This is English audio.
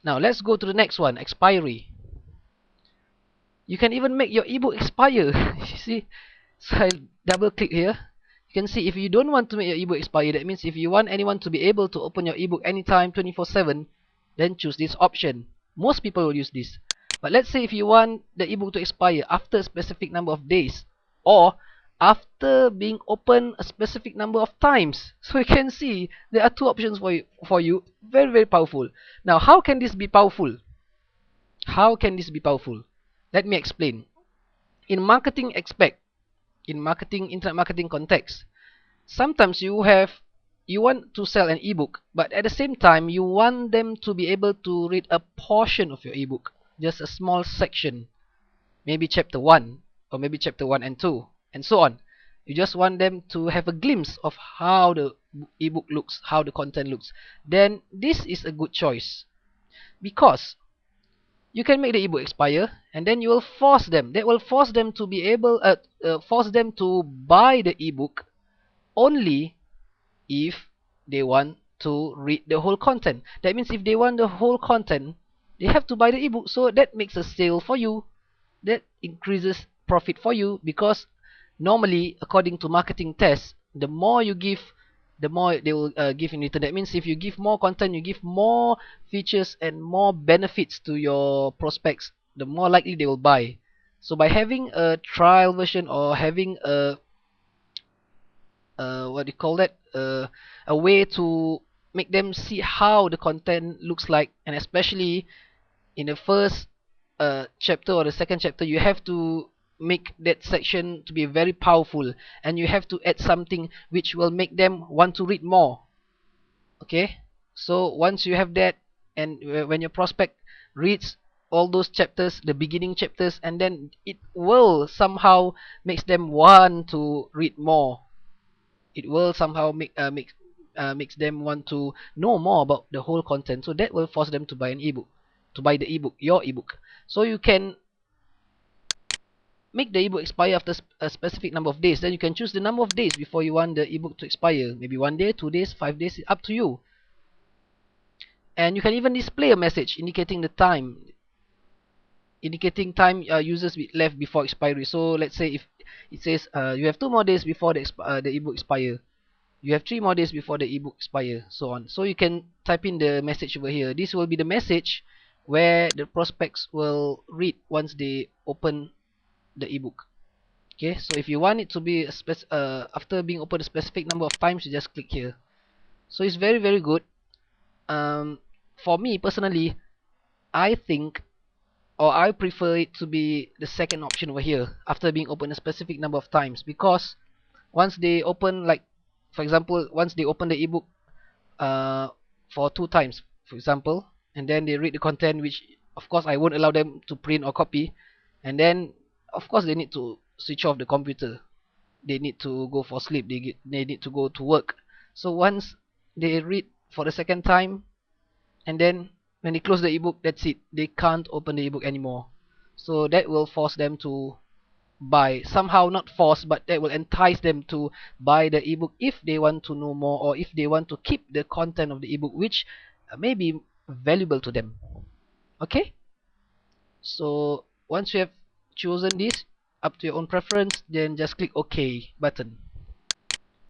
Now let's go to the next one, expiry. You can even make your ebook expire. You see, so I double click here. You can see if you don't want to make your ebook expire, that means if you want anyone to be able to open your ebook anytime 24/7, then choose this option. Most people will use this. But let's say if you want the ebook to expire after a specific number of days, or after being open a specific number of times. So you can see there are two options for you. Very, very powerful. Now, how can this be powerful? How can this be powerful? Let me explain. In marketing aspect, in marketing, internet marketing context, sometimes you want to sell an ebook, but at the same time you want them to be able to read a portion of your ebook, just a small section, maybe chapter 1 or maybe chapter 1 and 2 and so on. You just want them to have a glimpse of how the ebook looks, how the content looks. Then this is a good choice, because you can make the ebook expire, and then you will force them, that will force them to be able force them to buy the ebook only if they want to read the whole content. That means if they want the whole content, they have to buy the ebook. So that makes a sale for you, that increases profit for you, because normally, according to marketing tests, the more you give, the more they will give in return. That means if you give more content, you give more features and more benefits to your prospects, the more likely they will buy. So by having a trial version, or having a what do you call that, a way to make them see how the content looks like, and especially in the first chapter or the second chapter, you have to make that section to be very powerful, and you have to add something which will make them want to read more. Okay, so once you have that, and when your prospect reads all those chapters, the beginning chapters, and then it will somehow makes them want to read more. It will somehow makes them want to know more about the whole content, so that will force them to buy an ebook, to buy the ebook, your ebook. So you can make the ebook expire after a specific number of days. Then you can choose the number of days before you want the ebook to expire. Maybe 1 day, 2 days, 5 days, up to you. And you can even display a message indicating the time, users left before expiry. So let's say if it says you have 2 more days before the ebook expire, you have 3 more days before the ebook expire, so on. So you can type in the message over here. This will be the message where the prospects will read once they open the ebook. Okay, so if you want it to be after being opened a specific number of times, you just click here. So it's very, very good. For me personally, I think, or I prefer it to be the second option over here, after being opened a specific number of times, because once they open, like for example, once they open the ebook for 2 times, for example, and then they read the content, which of course I won't allow them to print or copy, and then of course they need to switch off the computer, they need to go for sleep, they need to go to work. So once they read for the second time, and then when they close the ebook, that's it, they can't open the ebook anymore. So that will force them to buy, somehow not force, but that will entice them to buy the ebook if they want to know more, or if they want to keep the content of the ebook, which may be valuable to them. Okay, so once you have chosen this, up to your own preference, then just click OK button.